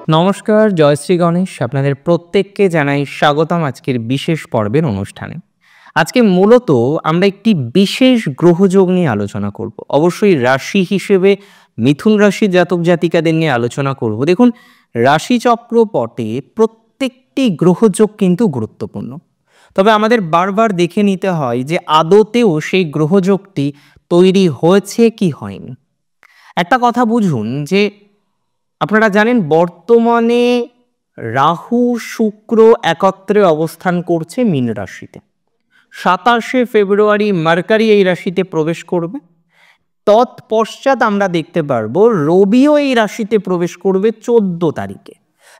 নমস্কার, জয়শ্রী গণেশ। আপনাদের প্রত্যেককে জানাই স্বাগতম আজকের বিশেষ পর্বের অনুষ্ঠানে। আজকে মূলত আমরা একটি বিশেষ গ্রহযোগ নিয়ে আলোচনা করব। অবশ্যই রাশি হিসেবে মিথুন রাশির জাতক জাতিকাদের নিয়ে আলোচনা করব। দেখুন, রাশিচক্র পটে প্রত্যেকটি গ্রহযোগ কিন্তু গুরুত্বপূর্ণ। তবে আমাদের বারবার দেখে নিতে হয় যে আদতেও সেই গ্রহযোগটি তৈরি হয়েছে কি হয়নি। একটা কথা বুঝুন যে আপনারা জানেন বর্তমানে রাহু শুক্র একত্রে অবস্থান করছে মীন রাশিতে। 27শে ফেব্রুয়ারি মার্কারি এই রাশিতে প্রবেশ করবে। তৎপশ্চাৎ আমরা দেখতে পারবো রবিও এই রাশিতে প্রবেশ করবে 14 তারিখে।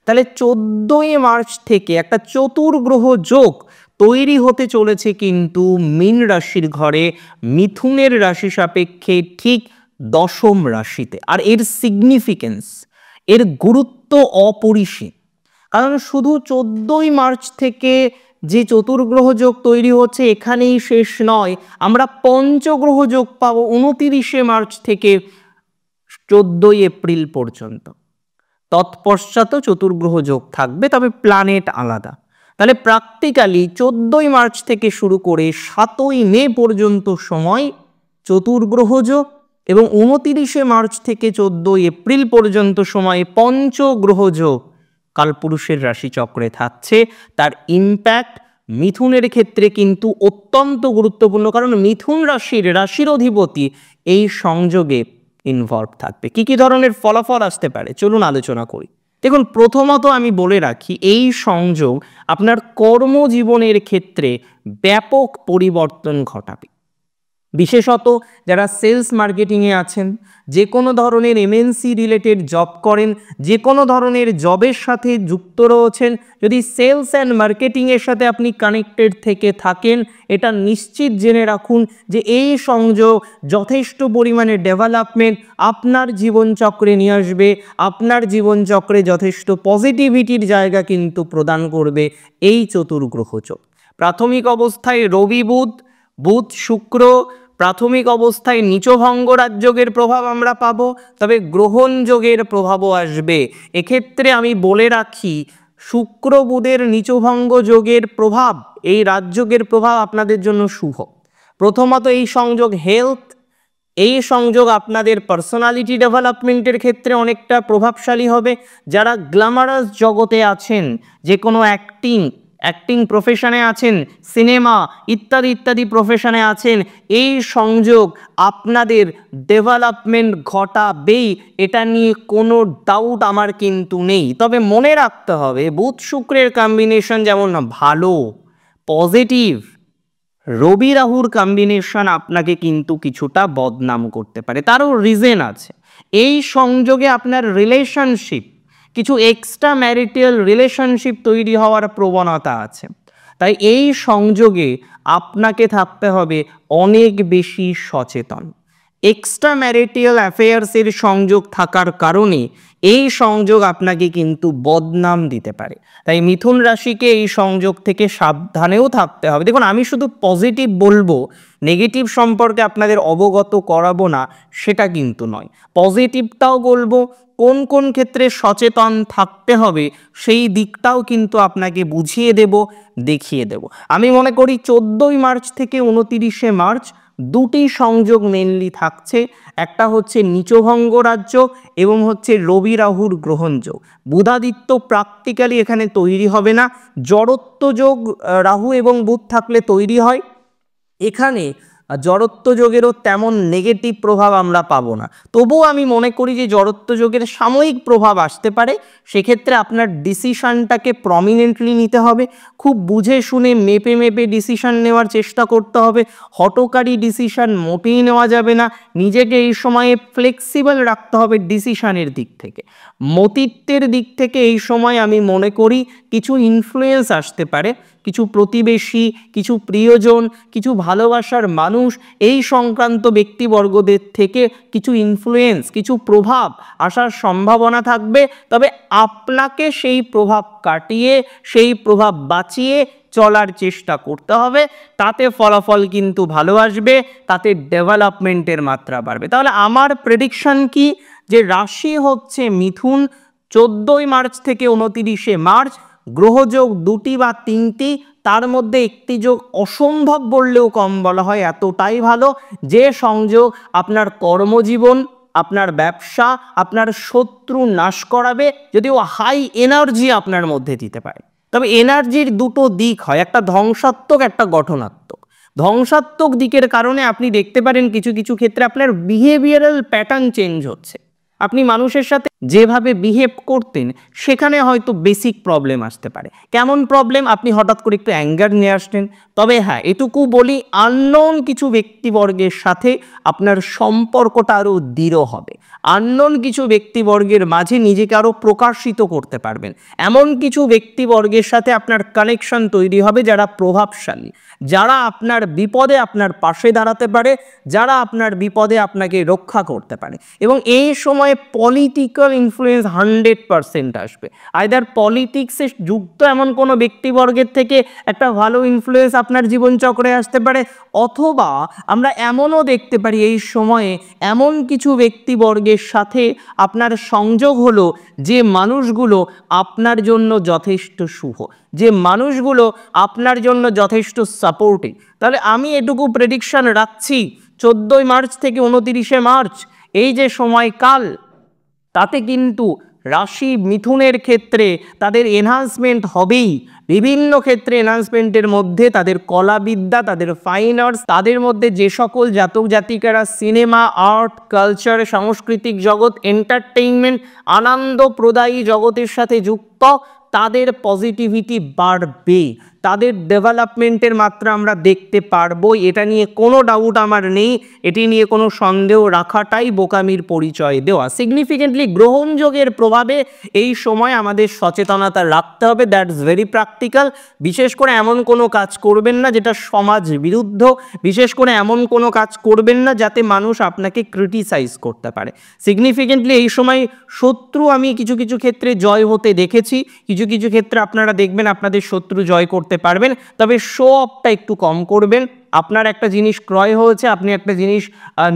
তাহলে 14ই মার্চ থেকে একটা চতুর্গ্রহ যোগ তৈরি হতে চলেছে কিন্তু মীন রাশির ঘরে, মিথুনের রাশি সাপেক্ষে ঠিক 10ম রাশিতে। আর এর সিগনিফিকেন্স, এর গুরুত্ব অপরিসীম। কারণ শুধু 14ই মার্চ থেকে যে চতুর্গ্রহ যোগ তৈরি হচ্ছে এখানেই শেষ নয়, আমরা পঞ্চগ্রহ যোগ পাবো 29শে মার্চ থেকে 14ই এপ্রিল পর্যন্ত। তৎপশ্চাৎও চতুর্গ্রহ যোগ থাকবে, তবে প্ল্যানেট আলাদা। তাহলে প্র্যাকটিক্যালি 14ই মার্চ থেকে শুরু করে 7ই মে পর্যন্ত সময় চতুর্গ্রহ যোগ, এবং 29শে মার্চ থেকে 14ই এপ্রিল পর্যন্ত সময়ে পঞ্চগ্রহ যোগ কালপুরুষের রাশিচক্রে থাকছে। তার ইম্প্যাক্ট মিথুনের ক্ষেত্রে কিন্তু অত্যন্ত গুরুত্বপূর্ণ, কারণ মিথুন রাশির অধিপতি এই সংযোগে ইনভলভ থাকবে। কি কি ধরনের ফলাফল আসতে পারে চলুন আলোচনা করি। দেখুন, প্রথমত আমি বলে রাখি, এই সংযোগ আপনার কর্মজীবনের ক্ষেত্রে ব্যাপক পরিবর্তন ঘটাবে। বিশেষত যারা সেলস মার্কেটিংয়ে আছেন, যে কোনো ধরনের এমএনসি রিলেটেড জব করেন, যে কোনো ধরনের জবের সাথে যুক্ত রয়েছেন, যদি সেলস অ্যান্ড মার্কেটিংয়ের সাথে আপনি কানেক্টেড থেকে থাকেন, এটা নিশ্চিত জেনে রাখুন যে এই সংযোগ যথেষ্ট পরিমাণে ডেভেলপমেন্ট আপনার জীবনচক্রে নিয়ে আসবে। আপনার জীবনচক্রে যথেষ্ট পজিটিভিটির জায়গা কিন্তু প্রদান করবে এই চতুর্গ্রহ যোগ। প্রাথমিক অবস্থায় রবি বুধ শুক্র প্রাথমিক অবস্থায় নীচভঙ্গ রাজযোগের প্রভাব আমরা পাবো, তবে গ্রহণ যোগের প্রভাবও আসবে। এক্ষেত্রে আমি বলে রাখি, শুক্র বুধের নীচভঙ্গ যোগের প্রভাব, এই রাজযোগের প্রভাব আপনাদের জন্য শুভ। প্রথমত এই সংযোগ হেলথ, এই সংযোগ আপনাদের পার্সোনালিটি ডেভেলপমেন্টের ক্ষেত্রে অনেকটা প্রভাবশালী হবে। যারা গ্ল্যামারাস জগতে আছেন, যে কোনো অ্যাক্টিং প্রফেশনে আছেন, সিনেমা ইত্যাদি প্রফেশনে আছেন, এই সংযোগ আপনাদের ডেভেলপমেন্ট ঘটাবেই, এটা নিয়ে কোনো ডাউট আমার কিন্তু নেই। তবে মনে রাখতে হবে, বুধ শুক্রের কম্বিনেশন যেমন ভালো পজিটিভ, রবি রাহুর কম্বিনেশন আপনাকে কিন্তু কিছুটা বদনাম করতে পারে। তারও রিজন আছে। এই সংযোগে আপনার রিলেশনশিপ, কিছু এক্সট্রা ম্যারিটাল রিলেশনশিপ তৈরি হওয়ার প্রবণতা আছে। তাই এই সংযোগে আপনাকে থাকতে হবে অনেক বেশি সচেতন। এক্সট্রা ম্যারিটাল অ্যাফেয়ার্সের সংযোগ থাকার কারণে এই সংযোগ আপনাকে কিন্তু বদনাম দিতে পারে। তাই মিথুন রাশিকে এই সংযোগ থেকে সাবধানেও থাকতে হবে। দেখুন, আমি শুধু পজিটিভ বলবো, নেগেটিভ সম্পর্কে আপনাদের অবগত করাবো না, সেটা কিন্তু নয়। পজিটিভটাও বলবো, কোন কোন ক্ষেত্রে সচেতন থাকতে হবে সেই দিকটাও কিন্তু আপনাকে বুঝিয়ে দেব, দেখিয়ে দেব। আমি মনে করি 14ই মার্চ থেকে 29শে মার্চ দুটি সংযোগ মেনলি থাকছে। একটা হচ্ছে নীচভঙ্গ রাজ্য এবং হচ্ছে রবি রাহুর গ্রহণ যোগ। বুধাদিত্য প্র্যাকটিক্যালি এখানে তৈরি হবে না। জড়ত্ব যোগ রাহু এবং বুধ থাকলে তৈরি হয়। এখানে জড়ত্ব যোগেরও তেমন নেগেটিভ প্রভাব আমরা পাবো না। তবুও আমি মনে করি যে জড়ত্ব যোগের সাময়িক প্রভাব আসতে পারে। সেক্ষেত্রে আপনার ডিসিশনটাকে প্রমিনেন্টলি নিতে হবে, খুব বুঝে শুনে মেপে ডিসিশন নেওয়ার চেষ্টা করতে হবে। হঠকারী ডিসিশন মোটেই নেওয়া যাবে না। নিজেকে এই সময়ে ফ্লেক্সিবল রাখতে হবে ডিসিশনের দিক থেকে। মতিত্বের দিক থেকে এই সময় আমি মনে করি কিছু ইনফ্লুয়েন্স আসতে পারে, কিছু প্রতিবেশী, কিছু প্রিয়জন, কিছু ভালোবাসার মানুষ, এই সংক্রান্ত ব্যক্তিবর্গদের থেকে কিছু ইনফ্লুয়েন্স, কিছু প্রভাব আসার সম্ভাবনা থাকবে। তবে আপনাকে সেই প্রভাব কাটিয়ে, সেই প্রভাব বাঁচিয়ে চলার চেষ্টা করতে হবে। তাতে ফলাফল কিন্তু ভালো আসবে, তাতে ডেভেলপমেন্টের মাত্রা বাড়বে। তাহলে আমার প্রেডিকশন কি, যে রাশি হচ্ছে মিথুন, 14ই মার্চ থেকে 29শে মার্চ গ্রহযোগ দুটি বা তিনটি, তার মধ্যে একটি যোগ অসম্ভব বললেও কম বলা হয়, এতটাই ভালো যে সংযোগ আপনার কর্মজীবন, আপনার ব্যবসা, আপনার শত্রু নাশ করাবে, যদিও হাই এনার্জি আপনার মধ্যে দিতে পারে। তবে এনার্জির দুটো দিক হয়, একটা ধ্বংসাত্মক, একটা গঠনাত্মক। ধ্বংসাত্মক দিকের কারণে আপনি দেখতে পারেন কিছু কিছু ক্ষেত্রে আপনার বিহেভিয়ারাল প্যাটার্ন চেঞ্জ হচ্ছে। আপনি মানুষের সাথে যেভাবে বিহেভ করতেন সেখানে হয়তো বেসিক প্রবলেম আসতে পারে। কেমন প্রবলেম? আপনি হঠাৎ করে একটু অ্যাঙ্গার নিয়ে আসলেন। তবে হ্যাঁ, এটুকু বলি, আননোন কিছু ব্যক্তিবর্গের সাথে আপনার সম্পর্কটা আরও দৃঢ় হবে। আননোন কিছু ব্যক্তিবর্গের মাঝে নিজেকে আরও প্রকাশিত করতে পারবেন। এমন কিছু ব্যক্তিবর্গের সাথে আপনার কানেকশন তৈরি হবে যারা প্রভাবশালী, যারা আপনার বিপদে আপনার পাশে দাঁড়াতে পারে, যারা আপনার বিপদে আপনাকে রক্ষা করতে পারে। এবং এই সময়ে পলিটিক্যাল ইনফ্লুয়েন্স 100% আসবে। আইদার পলিটিক্সে যুক্ত এমন কোনো ব্যক্তিবর্গের থেকে একটা ভালো ইনফ্লুয়েন্স আপনার জীবনচক্রে আসতে পারে, অথবা আমরা এমনও দেখতে পারি এই সময়ে এমন কিছু ব্যক্তিবর্গের সাথে আপনার সংযোগ হলো যে মানুষগুলো আপনার জন্য যথেষ্ট শুভ, যে মানুষগুলো আপনার জন্য যথেষ্ট সাপোর্টিভ। তাহলে আমি এটুকু প্রেডিকশন রাখছি, 14ই মার্চ থেকে 29শে মার্চ এই যে সময়কাল, তাতে কিন্তু রাশি মিথুনের ক্ষেত্রে তাদের এনহান্সমেন্ট হবেই। বিভিন্ন ক্ষেত্রে এনহান্সমেন্টের মধ্যে তাদের কলাবিদ্যা, তাদের ফাইন আর্টস, তাদের মধ্যে যে সকল জাতক জাতিকারা সিনেমা, আর্ট, কালচার, সাংস্কৃতিক জগৎ, এন্টারটেইনমেন্ট, আনন্দপ্রদায়ী জগতের সাথে যুক্ত, তাদের পজিটিভিটি বাড়বে, তাদের ডেভেলপমেন্টের মাত্রা আমরা দেখতে পারবো। এটা নিয়ে কোনো ডাউট আমার নেই, এটি নিয়ে কোনো সন্দেহ রাখাটাই বোকামির পরিচয় দেওয়া। সিগনিফিকেন্টলি গ্রহণযোগের প্রভাবে এই সময় আমাদের সচেতনতা রাখতে হবে, দ্যাটস ভেরি প্র্যাকটিক্যাল। বিশেষ করে এমন কোনো কাজ করবেন না যেটা সমাজ বিরুদ্ধ, বিশেষ করে এমন কোনো কাজ করবেন না যাতে মানুষ আপনাকে ক্রিটিসাইজ করতে পারে। সিগনিফিকেন্টলি এই সময় শত্রু আমি কিছু কিছু ক্ষেত্রে জয় হতে দেখেছি, কিছু কিছু ক্ষেত্রে আপনারা দেখবেন আপনাদের শত্রু জয় করতে পারবেন। তবে শো অফটা একটু কম করবেন। আপনার একটা জিনিস ক্রয় হয়েছে, আপনি একটা জিনিস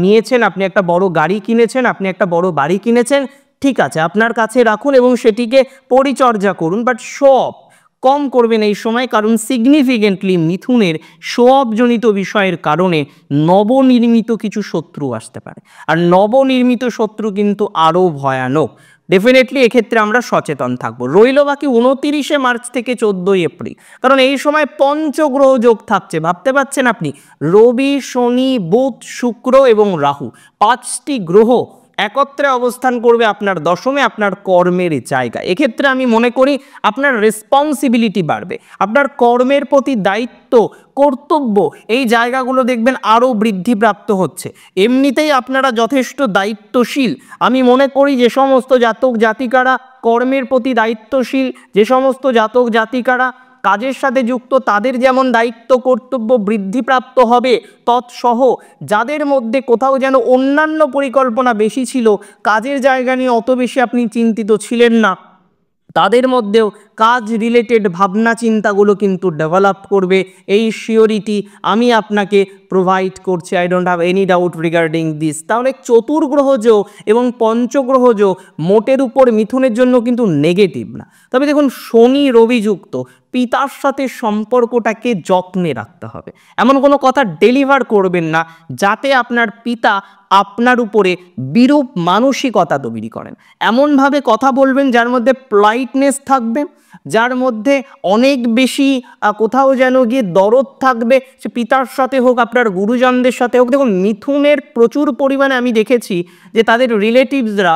নিয়েছেন, আপনি একটা বড় গাড়ি কিনেছেন, আপনি একটা বড় বাড়ি কিনেছেন, ঠিক আছে, আপনার কাছে রাখুন এবং সেটিকে পরিচর্যা করুন, বাট শো অফ কম করবেন এই সময়। কারণ সিগনিফিকেন্টলি মিথুনের শো অফ জনিত বিষয়ের কারণে নবনির্মিত কিছু শত্রু আসতে পারে, আর নবনির্মিত শত্রু কিন্তু আরও ভয়ানক। ডেফিনেটলি এক্ষেত্রে আমরা সচেতন থাকবো। রইল বাকি 29শে মার্চ থেকে 14ই এপ্রিল, কারণ এই সময় পঞ্চগ্রহ যোগ থাকছে। ভাবতে পারছেন আপনি, রবি, শনি, বুধ, শুক্র এবং রাহু, 5টি গ্রহ একত্রে অবস্থান করবে আপনার দশমে, আপনার কর্মের জায়গা। এক্ষেত্রে আমি মনে করি আপনার রেসপন্সিবিলিটি বাড়বে, আপনার কর্মের প্রতি দায়িত্ব, কর্তব্য, এই জায়গাগুলো দেখবেন আরও বৃদ্ধিপ্রাপ্ত হচ্ছে। এমনিতেই আপনারা যথেষ্ট দায়িত্বশীল। আমি মনে করি যে সমস্ত জাতক জাতিকারা কর্মের প্রতি দায়িত্বশীল, যে সমস্ত জাতক জাতিকারা কাজের সাথে যুক্ত, তাদের যেমন দায়িত্ব কর্তব্য বৃদ্ধিপ্রাপ্ত হবে, তৎসহ যাদের মধ্যে কোথাও যেন অন্যান্য পরিকল্পনা বেশি ছিল, কাজের জায়গা নিয়ে অত বেশি আপনি চিন্তিত ছিলেন না, তাদের মধ্যেও কাজ রিলেটেড ভাবনা চিন্তাগুলো কিন্তু ডেভেলপ করবে। এই শিওরিটি আমি আপনাকে প্রোভাইড করছি, I don't have any doubt regarding this. তাহলে চতুর্গ্রহ যোগ এবং পঞ্চগ্রহ যোগ মোটের উপর মিথুনের জন্য কিন্তু নেগেটিভ না। তবে দেখুন, শনি রবি যুক্ত, পিতার সাথে সম্পর্কটাকে যত্নে রাখতে হবে। এমন কোনো কথা ডেলিভার করবেন না যাতে আপনার পিতা আপনার উপরে বিরূপ মানসিকতা তৈরি করেন। এমনভাবে কথা বলবেন যার মধ্যে প্লাইটনেস থাকবে, যার মধ্যে অনেক বেশি কোথাও যেন গিয়ে দরদ থাকবে, সে পিতার সাথে হোক, আপনার গুরুজনদের সাথে হোক। দেখুন, মিথুনের প্রচুর পরিমাণে আমি দেখেছি যে তাদের রিলেটিভসরা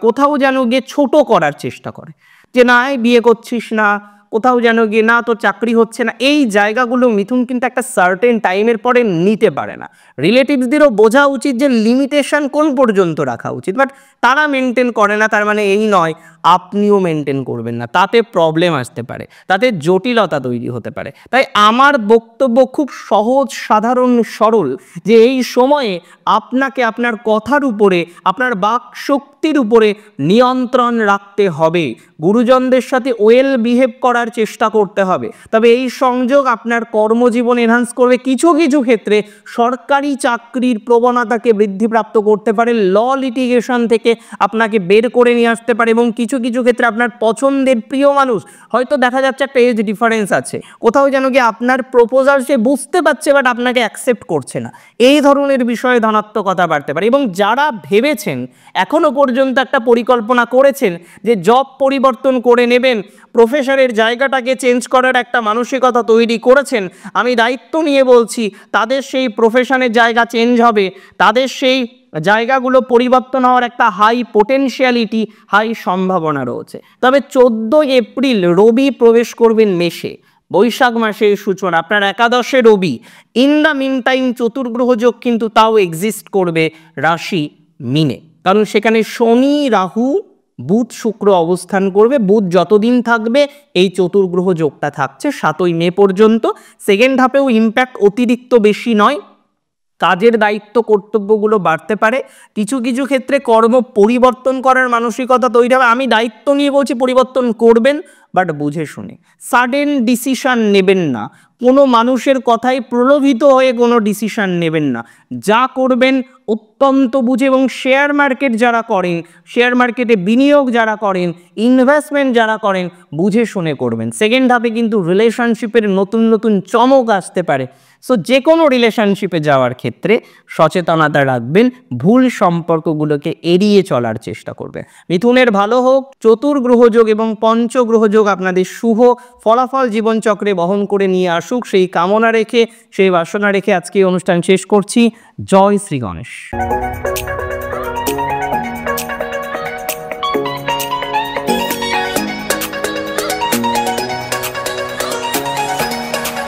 কোথাও যেন গিয়ে ছোট করার চেষ্টা করে, যে না বিয়ে করছিস না, কোথাও যেন গিয়ে না তো চাকরি হচ্ছে না। এই জায়গাগুলো মিথুন কিন্তু একটা সার্টেন টাইমের পরে নিতে পারে না। রিলেটিভসদেরও বোঝা উচিত যে লিমিটেশন কোন পর্যন্ত রাখা উচিত, বাট তারা মেনটেন করে না। তার মানে এই নয় আপনিও মেনটেন করবেন না, তাতে প্রবলেম আসতে পারে, তাতে জটিলতা তৈরি হতে পারে। তাই আমার বক্তব্য খুব সহজ, সাধারণ, সরল, যে এই সময়ে আপনাকে আপনার কথার উপরে, আপনার বাক শক্তির উপরে নিয়ন্ত্রণ রাখতে হবে। গুরুজনদের সাথে ওয়েল বিহেভ করার করার চেষ্টা করতে হবে। তবে এই সংযোগ আপনার কর্মজীবন এনহান্স করবে, কিছু কিছু ক্ষেত্রে সরকারি চাকরির প্রবণতাকে বৃদ্ধিপ্রাপ্ত করতে পারে, ল লিটিগেশন থেকে আপনাকে বের করে নিয়ে আসতে পারে, এবং কিছু কিছু ক্ষেত্রে আপনার পছন্দের প্রিয় মানুষ, হয়তো দেখা যাচ্ছে একটা এজ ডিফারেন্স আছে, কোথাও যেন কি আপনার প্রপোজাল সে বুঝতে পারছে বাট আপনাকে অ্যাকসেপ্ট করছে না, এই ধরনের বিষয়ে ধনাত্মকতা বাড়তে পারে। এবং যারা ভেবেছেন এখনো পর্যন্ত একটা পরিকল্পনা করেছেন যে জব পরিবর্তন করে নেবেন, প্রফেশনের জায়গাটাকে চেঞ্জ করার একটা মানসিকতা তৈরি করেছেন, আমি দায়িত্ব নিয়ে বলছি তাদের সেই প্রফেশনের জায়গা চেঞ্জ হবে, তাদের সেই জায়গাগুলো পরিবর্তন হওয়ার একটা হাই পোটেনশিয়ালিটি, হাই সম্ভাবনা রয়েছে। তবে 14 এপ্রিল রবি প্রবেশ করবেন মেষে, বৈশাখ মাসের সূচনা, আপনার একাদশে রবি। ইন দ্য মিন টাইম চতুর্গ্রহ যোগ কিন্তু তাও এক্সিস্ট করবে রাশি মিনে, কারণ সেখানে শনি, রাহু, বুধ, শুক্র অবস্থান করবে। বুধ যতদিন থাকবে এই চতুর্গ্রহ যোগটা থাকছে 7ই মে পর্যন্ত। সেকেন্ড হাফেও ইম্প্যাক্ট অতিরিক্ত বেশি নয়, কাজের দায়িত্ব কর্তব্যগুলো বাড়তে পারে, কিছু কিছু ক্ষেত্রে কর্ম পরিবর্তন করার মানসিকতা তৈরি হবে। আমি দায়িত্ব নিয়ে বলছি পরিবর্তন করবেন, বাট বুঝে শুনে। সাডেন ডিসিশন নেবেন না, কোনো মানুষের কথায় প্রলোভিত হয়ে কোনো ডিসিশন নেবেন না, যা করবেন অত্যন্ত বুঝে। এবং শেয়ার মার্কেট যারা করেন, শেয়ার মার্কেটে বিনিয়োগ যারা করেন, ইনভেস্টমেন্ট যারা করেন, বুঝে শুনে করবেন। সেকেন্ড হাফে কিন্তু রিলেশনশিপের নতুন নতুন চমক আসতে পারে। সো যে কোনো রিলেশনশিপে যাওয়ার ক্ষেত্রে সচেতনতা রাখবেন, ভুল সম্পর্কগুলোকে এড়িয়ে চলার চেষ্টা করবেন। মিথুনের ভালো হোক, চতুর্গ্রহযোগ এবং পঞ্চগ্রহযোগ আপনাদের শুভ ফলাফল জীবনচক্রে বহন করে নিয়ে আসুক, সেই কামনা রেখে, সেই বাসনা রেখে আজকে এই অনুষ্ঠান শেষ করছি। জয় শ্রী গণেশ।